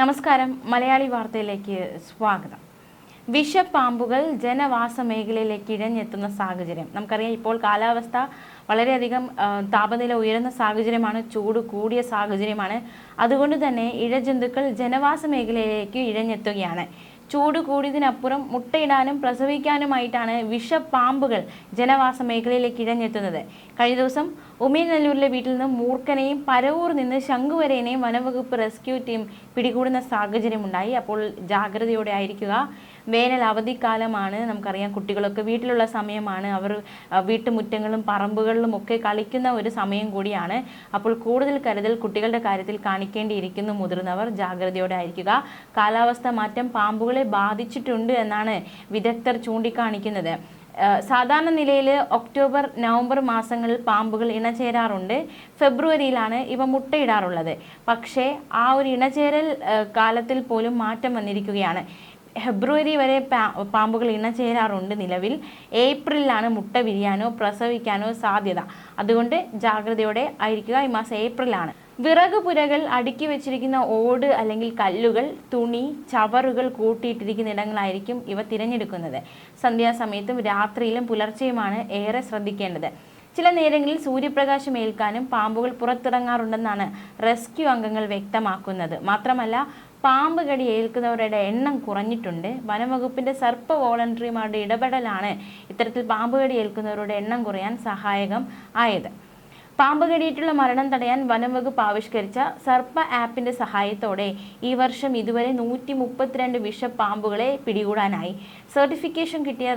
നമസ്കാരം. മലയാളി വാർത്തയിലേക്ക് സ്വാഗതം. വിഷപ്പാമ്പുകൾ ജനവാസ മേഖലയിലേക്ക് ഇഴഞ്ഞെത്തുന്ന സാഹചര്യം നമുക്കറിയാം. ഇപ്പോൾ കാലാവസ്ഥ വളരെയധികം താപനില ഉയരുന്ന സാഹചര്യമാണ്, ചൂട് കൂടിയ സാഹചര്യമാണ്. അതുകൊണ്ട് തന്നെ ഇഴജന്തുക്കൾ ജനവാസ മേഖലയിലേക്ക് ഇഴഞ്ഞെത്തുകയാണ്. ചൂട് കൂടിയതിനപ്പുറം മുട്ടയിടാനും പ്രസവിക്കാനുമായിട്ടാണ് വിഷപ്പാമ്പുകൾ ജനവാസ മേഖലയിലേക്ക് ഇഴഞ്ഞെത്തുന്നത്. കഴിഞ്ഞ ദിവസം ഉമയനല്ലൂരിലെ വീട്ടിൽ നിന്ന് മൂർഖനെയും പരവൂർ നിന്ന് ശംഖുവരേനെയും വനംവകുപ്പ് റെസ്ക്യൂ ടീം പിടികൂടുന്ന സാഹചര്യമുണ്ടായി. അപ്പോൾ ജാഗ്രതയോടെ ആയിരിക്കുക. വേനൽ അവധിക്കാലമാണ്. നമുക്കറിയാം, കുട്ടികളൊക്കെ വീട്ടിലുള്ള സമയമാണ്. അവർ വീട്ടുമുറ്റങ്ങളും പറമ്പുകളിലും ഒക്കെ കളിക്കുന്ന ഒരു സമയം കൂടിയാണ്. അപ്പോൾ കൂടുതൽ കരുതൽ കുട്ടികളുടെ കാര്യത്തിൽ കാണിക്കേണ്ടിയിരിക്കുന്നു. മുതിർന്നവർ ജാഗ്രതയോടെ ആയിരിക്കുക. കാലാവസ്ഥ മാറ്റം പാമ്പുകളെ ബാധിച്ചിട്ടുണ്ട് എന്നാണ് വിദഗ്ധർ ചൂണ്ടിക്കാണിക്കുന്നത്. സാധാരണ നിലയിൽ ഒക്ടോബർ നവംബർ മാസങ്ങളിൽ പാമ്പുകൾ ഇണചേരാറുണ്ട്. ഫെബ്രുവരിയിലാണ് ഇവ മുട്ടയിടാറുള്ളത്. പക്ഷേ ആ ഒരു ഇണചേരൽ കാലത്തിൽ പോലും മാറ്റം വന്നിരിക്കുകയാണ്. ഫെബ്രുവരി വരെ പാമ്പുകൾ ഇണചേരാറുണ്ട് നിലവിൽ. ഏപ്രിലാണ് മുട്ട വിരിയാനോ പ്രസവിക്കാനോ സാധ്യത. അതുകൊണ്ട് ജാഗ്രതയോടെ ആയിരിക്കുക. ഈ മാസം ഏപ്രിലാണ്. വിറക് പുരകൾ അടുക്കി വെച്ചിരിക്കുന്ന ഓട് അല്ലെങ്കിൽ കല്ലുകൾ, തുണി, ചവറുകൾ കൂട്ടിയിട്ടിരിക്കുന്ന ഇടങ്ങളായിരിക്കും ഇവ തിരഞ്ഞെടുക്കുന്നത്. സന്ധ്യാസമയത്തും രാത്രിയിലും പുലർച്ചെയുമാണ് ഏറെ ശ്രദ്ധിക്കേണ്ടത്. ചില നേരങ്ങളിൽ സൂര്യപ്രകാശം ഏൽക്കാനും പാമ്പുകൾ പുറത്തിറങ്ങാറുണ്ടെന്നാണ് റെസ്ക്യൂ അംഗങ്ങൾ വ്യക്തമാക്കുന്നത്. മാത്രമല്ല, പാമ്പ് കടി ഏൽക്കുന്നവരുടെ എണ്ണം കുറഞ്ഞിട്ടുണ്ട്. വനംവകുപ്പിന്റെ സർപ്പ വോളണ്ടറിമാരുടെ ഇടപെടലാണ് ഇത്തരത്തിൽ പാമ്പ് കടി ഏൽക്കുന്നവരുടെ എണ്ണം കുറയാൻ സഹായകം ആയത്. പാമ്പ് കടിയേറ്റുള്ള മരണം തടയാൻ വനംവകുപ്പ് ആവിഷ്കരിച്ച സർപ്പ ആപ്പിന്റെ സഹായത്തോടെ ഈ വർഷം ഇതുവരെ 132 വിഷപ്പാമ്പുകളെ പിടികൂടാനായി. സർട്ടിഫിക്കേഷൻ കിട്ടിയ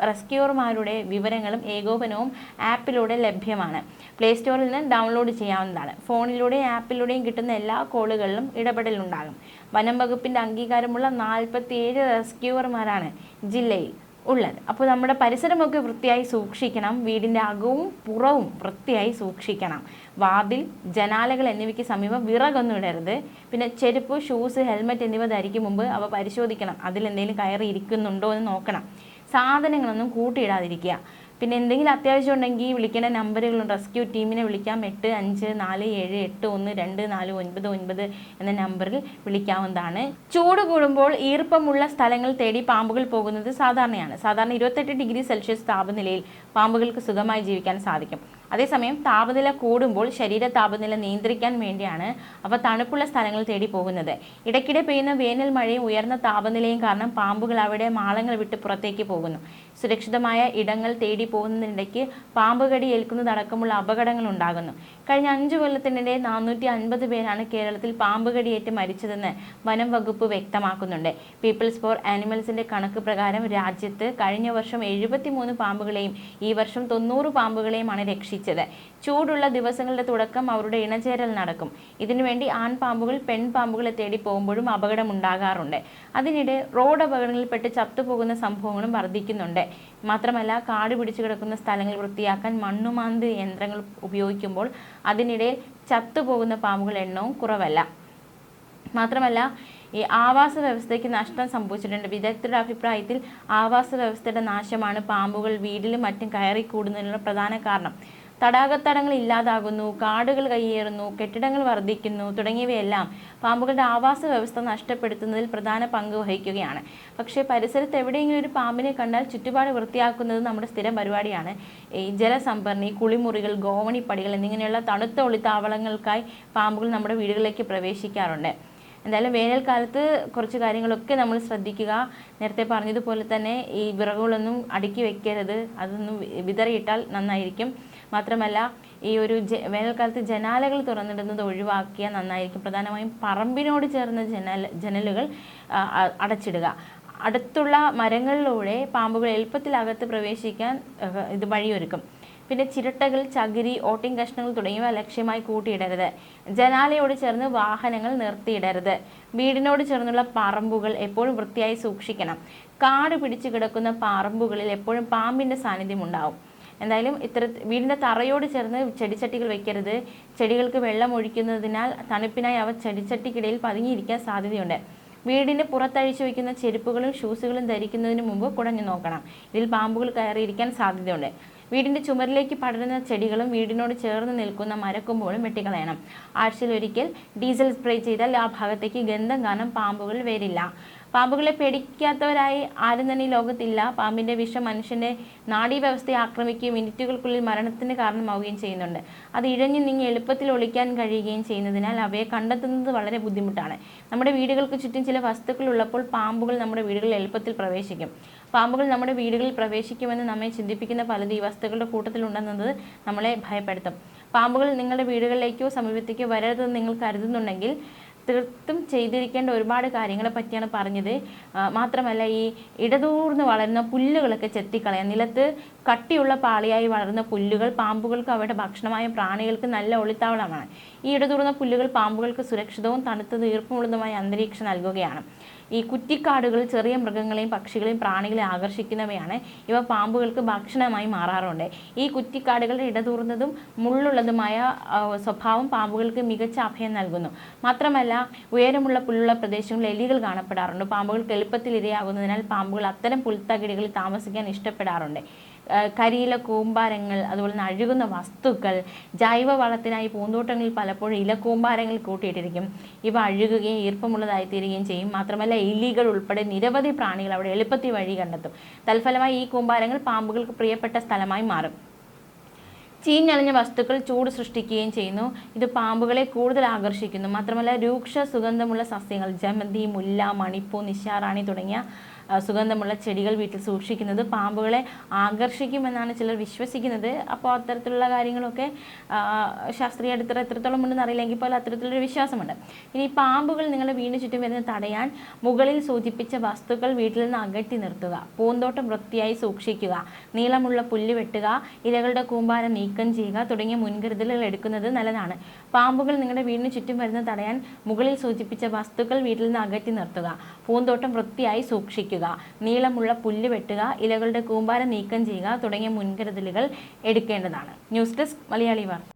റെസ്ക്യൂർമാരുടെ വിവരങ്ങളും ഏകോപനവും ആപ്പിലൂടെ ലഭ്യമാണ്. പ്ലേ സ്റ്റോറിൽ നിന്ന് ഡൗൺലോഡ് ചെയ്യാവുന്നതാണ്. ഫോണിലൂടെയും ആപ്പിലൂടെയും കിട്ടുന്ന എല്ലാ കോളുകളിലും ഇടപെടലുണ്ടാകും. വനംവകുപ്പിന്റെ അംഗീകാരമുള്ള 47 റെസ്ക്യൂവർമാരാണ് ജില്ലയിൽ ഉള്ളത്. അപ്പോൾ നമ്മുടെ പരിസരമൊക്കെ വൃത്തിയായി സൂക്ഷിക്കണം. വീടിൻ്റെ അകവും പുറവും വൃത്തിയായി സൂക്ഷിക്കണം. വാതിൽ, ജനാലകൾ എന്നിവയ്ക്ക് സമീപം വിറകൊന്നും ഇടരുത്. പിന്നെ ചെരുപ്പ്, ഷൂസ്, ഹെൽമെറ്റ് എന്നിവ ധരിക്കും മുമ്പ് അവ പരിശോധിക്കണം. അതിലെന്തെങ്കിലും കയറി ഇരിക്കുന്നുണ്ടോ എന്ന് നോക്കണം. സാധനങ്ങളൊന്നും കൂട്ടിയിടാതിരിക്കുക. പിന്നെ എന്തെങ്കിലും അത്യാവശ്യം ഉണ്ടെങ്കിൽ വിളിക്കേണ്ട നമ്പറുകളുണ്ട്. റെസ്ക്യൂ ടീമിനെ വിളിക്കാം. 8547812499 എന്ന നമ്പറിൽ വിളിക്കാവുന്നതാണ്. ചൂട് കൂടുമ്പോൾ ഈർപ്പമുള്ള സ്ഥലങ്ങൾ തേടി പാമ്പുകൾ പോകുന്നത് സാധാരണയാണ്. സാധാരണ 28 ഡിഗ്രി സെൽഷ്യസ് താപനിലയിൽ പാമ്പുകൾക്ക് സുഖമായി ജീവിക്കാൻ സാധിക്കും. അതേസമയം താപനില കൂടുമ്പോൾ ശരീര താപനില നിയന്ത്രിക്കാൻ വേണ്ടിയാണ് അവ തണുപ്പുള്ള സ്ഥലങ്ങൾ തേടി പോകുന്നത്. ഇടയ്ക്കിടെ പെയ്യുന്ന വേനൽ മഴയും ഉയർന്ന താപനിലയും കാരണം പാമ്പുകൾ അവിടെ മാളങ്ങൾ വിട്ട് പുറത്തേക്ക് പോകുന്നു. സുരക്ഷിതമായ ഇടങ്ങൾ തേടി പോകുന്നതിനിടയ്ക്ക് പാമ്പ് കടി ഏൽക്കുന്നതടക്കമുള്ള അപകടങ്ങൾ ഉണ്ടാകുന്നു. കഴിഞ്ഞ 5 കൊല്ലത്തിനിടെ 450 പേരാണ് കേരളത്തിൽ പാമ്പ് കടിയേറ്റ് മരിച്ചതെന്ന് വനം വകുപ്പ് വ്യക്തമാക്കുന്നുണ്ട്. പീപ്പിൾസ് ഫോർ ആനിമൽസിന്റെ കണക്ക് പ്രകാരം രാജ്യത്ത് കഴിഞ്ഞ വർഷം 73 പാമ്പുകളെയും ഈ വർഷം 90 പാമ്പുകളെയുമാണ് രക്ഷിച്ചത്. ചൂടുള്ള ദിവസങ്ങളുടെ തുടക്കം അവരുടെ ഇണചേരൽ നടക്കും. ഇതിനുവേണ്ടി ആൺപാമ്പുകൾ പെൺപാമ്പുകളെ തേടി പോകുമ്പോഴും അപകടം ഉണ്ടാകാറുണ്ട്. അതിനിടെ റോഡ് അപകടങ്ങളിൽപ്പെട്ട് ചത്തുപോകുന്ന സംഭവങ്ങളും വർദ്ധിക്കുന്നുണ്ട്. മാത്രമല്ല, കാട് പിടിച്ചു കിടക്കുന്ന സ്ഥലങ്ങൾ വൃത്തിയാക്കാൻ മണ്ണുമാന്ത് യന്ത്രങ്ങൾ ഉപയോഗിക്കുമ്പോൾ അതിനിടെ ചത്തുപോകുന്ന പാമ്പുകൾ എണ്ണവും കുറവല്ല. മാത്രമല്ല, ഈ ആവാസ വ്യവസ്ഥയ്ക്ക് നഷ്ടം സംഭവിച്ചിട്ടുണ്ട്. വിദഗ്ധരുടെ അഭിപ്രായത്തിൽ ആവാസ വ്യവസ്ഥയുടെ നാശമാണ് പാമ്പുകൾ വീടിലും മറ്റും കയറിക്കൂടുന്നതിനുള്ള പ്രധാന കാരണം. തടാകത്തടങ്ങൾ ഇല്ലാതാകുന്നു, കാടുകൾ കയ്യേറുന്നു, കെട്ടിടങ്ങൾ വർദ്ധിക്കുന്നു തുടങ്ങിയവയെല്ലാം പാമ്പുകളുടെ ആവാസ വ്യവസ്ഥ നഷ്ടപ്പെടുത്തുന്നതിൽ പ്രധാന പങ്ക് വഹിക്കുകയാണ്. പക്ഷേ പരിസരത്ത് എവിടെയെങ്കിലും ഒരു പാമ്പിനെ കണ്ടാൽ ചുറ്റുപാട് വൃത്തിയാക്കുന്നത് നമ്മുടെ സ്ഥിരം പരിപാടിയാണ്. ഈ ജലസംഭരണി, കുളിമുറികൾ, ഗോവണിപ്പടികൾ എന്നിങ്ങനെയുള്ള തണുത്ത ഒളിത്താവളങ്ങൾക്കായി പാമ്പുകൾ നമ്മുടെ വീടുകളിലേക്ക് പ്രവേശിക്കാറുണ്ട്. എന്തായാലും വേനൽക്കാലത്ത് കുറച്ച് കാര്യങ്ങളൊക്കെ നമ്മൾ ശ്രദ്ധിക്കുക. നേരത്തെ പറഞ്ഞതുപോലെ തന്നെ ഈ വിറകുകളൊന്നും അടുക്കി വെക്കരുത്. അതൊന്നും വിതറിയിട്ടാൽ നന്നായിരിക്കും. മാത്രമല്ല, ഈ ഒരു വേനൽക്കാലത്ത് ജനാലകൾ തുറന്നിടുന്നത് ഒഴിവാക്കിയാൽ നന്നായിരിക്കും. പ്രധാനമായും പറമ്പിനോട് ചേർന്ന ജനലുകൾ അടച്ചിടുക. അടുത്തുള്ള മരങ്ങളിലൂടെ പാമ്പുകൾ എളുപ്പത്തിൽ അകത്ത് പ്രവേശിക്കാൻ ഇത് വഴിയൊരുക്കും. പിന്നെ ചിരട്ടകൾ, ചകിരി, ഓട്ടിൻ കഷ്ണങ്ങൾ തുടങ്ങിയവ ലക്ഷ്യമായി കൂട്ടിയിടരുത്. ജനാലയോട് ചേർന്ന് വാഹനങ്ങൾ നിർത്തിയിടരുത്. വീടിനോട് ചേർന്നുള്ള പറമ്പുകൾ എപ്പോഴും വൃത്തിയായി സൂക്ഷിക്കണം. കാട് പിടിച്ചു കിടക്കുന്ന പറമ്പുകളിൽ എപ്പോഴും പാമ്പിൻ്റെ സാന്നിധ്യം ഉണ്ടാവും. എന്തായാലും വീടിൻ്റെ തറയോട് ചേർന്ന് ചെടിച്ചട്ടികൾ വെക്കരുത്. ചെടികൾക്ക് വെള്ളം ഒഴിക്കുന്നതിനാൽ തണുപ്പിനായി അവ ചെടിച്ചട്ടിക്കിടയിൽ പതുങ്ങിയിരിക്കാൻ സാധ്യതയുണ്ട്. വീടിന് പുറത്തഴിച്ചു വയ്ക്കുന്ന ചെരുപ്പുകളും ഷൂസുകളും ധരിക്കുന്നതിന് മുമ്പ് കുടഞ്ഞു നോക്കണം. ഇതിൽ പാമ്പുകൾ കയറിയിരിക്കാൻ സാധ്യതയുണ്ട്. വീടിൻ്റെ ചുമരിലേക്ക് പടരുന്ന ചെടികളും വീടിനോട് ചേർന്ന് നിൽക്കുന്ന മരക്കൊമ്പുകളും വെട്ടിക്കളയണം. ആഴ്ചയിലൊരിക്കൽ ഡീസൽ സ്പ്രേ ചെയ്താൽ ആ ഭാഗത്തേക്ക് ഗന്ധം കാരണം പാമ്പുകൾ വരില്ല. പാമ്പുകളെ പേടിക്കാത്തവരായി ആരും തന്നെ ഈ ലോകത്തില്ല. പാമ്പിൻ്റെ വിഷം മനുഷ്യൻ്റെ നാഡീവ്യവസ്ഥയെ ആക്രമിക്കുകയും മിനിറ്റുകൾക്കുള്ളിൽ മരണത്തിന് കാരണമാവുകയും ചെയ്യുന്നുണ്ട്. അത് ഇഴഞ്ഞു നീങ്ങി എളുപ്പത്തിൽ ഒളിക്കാൻ കഴിയുകയും ചെയ്യുന്നതിനാൽ അവയെ കണ്ടെത്തുന്നത് വളരെ ബുദ്ധിമുട്ടാണ്. നമ്മുടെ വീടുകൾക്ക് ചുറ്റും ചില വസ്തുക്കൾ ഉള്ളപ്പോൾ പാമ്പുകൾ നമ്മുടെ വീടുകളിൽ എളുപ്പത്തിൽ പ്രവേശിക്കും. പാമ്പുകൾ നമ്മുടെ വീടുകളിൽ പ്രവേശിക്കുമെന്ന് നമ്മെ ചിന്തിപ്പിക്കുന്ന പലത് ഈ വസ്തുക്കളുടെ കൂട്ടത്തിലുണ്ടെന്നത് നമ്മളെ ഭയപ്പെടുത്തും. പാമ്പുകൾ നിങ്ങളുടെ വീടുകളിലേക്കോ സമീപത്തേക്കോ വരരുതെന്ന് നിങ്ങൾ കരുതുന്നുണ്ടെങ്കിൽ തീർത്തും ചെയ്തിരിക്കേണ്ട ഒരുപാട് കാര്യങ്ങളെ പറ്റിയാണ് പറഞ്ഞത്. മാത്രമല്ല, ഈ ഇടതൂർന്ന് വളരുന്ന പുല്ലുകളൊക്കെ ചെത്തിക്കളയാം. നിലത്ത് കട്ടിയുള്ള പാളിയായി വളരുന്ന പുല്ലുകൾ പാമ്പുകൾക്ക് അവയുടെ ഭക്ഷണമായ പ്രാണികൾക്ക് നല്ല ഒളിത്താവളമാണ്. ഈ ഇടതൂർന്ന പുല്ലുകൾ പാമ്പുകൾക്ക് സുരക്ഷിതവും തണുത്തതും ഈർപ്പമുള്ളതുമായ അന്തരീക്ഷം നൽകുകയാണ്. ഈ കുറ്റിക്കാടുകൾ ചെറിയ മൃഗങ്ങളെയും പക്ഷികളെയും പ്രാണികളെ ആകർഷിക്കുന്നവയാണ്. ഇവ പാമ്പുകൾക്ക് ഭക്ഷണമായി മാറാറുണ്ട്. ഈ കുറ്റിക്കാടുകളുടെ ഇടതൂർന്നതും മുള്ളുള്ളതുമായ സ്വഭാവം പാമ്പുകൾക്ക് മികച്ച അഭയം നൽകുന്നു. മാത്രമല്ല, ഉയരമുള്ള പുല്ലുള്ള പ്രദേശങ്ങളിൽ എലികൾ കാണപ്പെടാറുണ്ട്. പാമ്പുകൾക്ക് എളുപ്പത്തിൽ ഇരയാകുന്നതിനാൽ പാമ്പുകൾ അത്തരം പുൽത്തകിടികളിൽ താമസിക്കാൻ ഇഷ്ടപ്പെടാറുണ്ട്. കരിയില കൂമ്പാരങ്ങൾ, അതുപോലെ തന്നെ അഴുകുന്ന വസ്തുക്കൾ, ജൈവ വളത്തിനായി പൂന്തോട്ടങ്ങളിൽ പലപ്പോഴും ഇലക്കൂമ്പാരങ്ങൾ കൂട്ടിയിട്ടിരിക്കും. ഇവ അഴുകുകയും ഈർപ്പമുള്ളതായി തീരുകയും ചെയ്യും. മാത്രമല്ല, എലികൾ ഉൾപ്പെടെ നിരവധി പ്രാണികൾ അവിടെ എളുപ്പത്തിൽ വഴി കണ്ടെത്തും. തൽഫലമായി ഈ കൂമ്പാരങ്ങൾ പാമ്പുകൾക്ക് പ്രിയപ്പെട്ട സ്ഥലമായി മാറും. ചീഞ്ഞളിഞ്ഞ വസ്തുക്കൾ ചൂട് സൃഷ്ടിക്കുകയും ചെയ്യുന്നു. ഇത് പാമ്പുകളെ കൂടുതൽ ആകർഷിക്കുന്നു. മാത്രമല്ല, രൂക്ഷ സുഗന്ധമുള്ള സസ്യങ്ങൾ, ജമന്തി, മുല്ല, മണിപ്പൂ, നിശാറാണി തുടങ്ങിയ സുഗന്ധമുള്ള ചെടികൾ വീട്ടിൽ സൂക്ഷിക്കുന്നത് പാമ്പുകളെ ആകർഷിക്കുമെന്നാണ് ചിലർ വിശ്വസിക്കുന്നത്. അപ്പോൾ അത്തരത്തിലുള്ള കാര്യങ്ങളൊക്കെ ശാസ്ത്രീയ അടിത്തറ എത്രത്തോളം ഉണ്ടെന്ന് അറിയില്ലെങ്കിൽ പോലും അത്തരത്തിലൊരു വിശ്വാസമുണ്ട്. ഇനി പാമ്പുകൾ നിങ്ങളുടെ വീടിന് ചുറ്റും വരുന്നത് തടയാൻ മുകളിൽ സൂചിപ്പിച്ച വസ്തുക്കൾ വീട്ടിൽ നിന്ന് അകറ്റി നിർത്തുക. പൂന്തോട്ടം വൃത്തിയായി സൂക്ഷിക്കുക. നീളമുള്ള പുല്ല് വെട്ടുക. ഇലകളുടെ കൂമ്പാരം നീക്കം ചെയ്യുക തുടങ്ങിയ മുൻകരുതലുകൾ എടുക്കുന്നത് നല്ലതാണ്. പാമ്പുകൾ നിങ്ങളുടെ വീടിന് ചുറ്റും വരുന്നത് തടയാൻ മുകളിൽ സൂചിപ്പിച്ച വസ്തുക്കൾ വീട്ടിൽ നിന്ന് അകറ്റി നിർത്തുക. പൂന്തോട്ടം വൃത്തിയായി സൂക്ഷിക്കുക. നീളമുള്ള പുല്ല് വെട്ടുക. ഇലകളുടെ കൂമ്പാരം നീക്കം ചെയ്യുക തുടങ്ങിയ മുൻകരുതലുകൾ എടുക്കേണ്ടതാണ്. ന്യൂസ് ഡെസ്ക് മലയാളി വാർത്ത.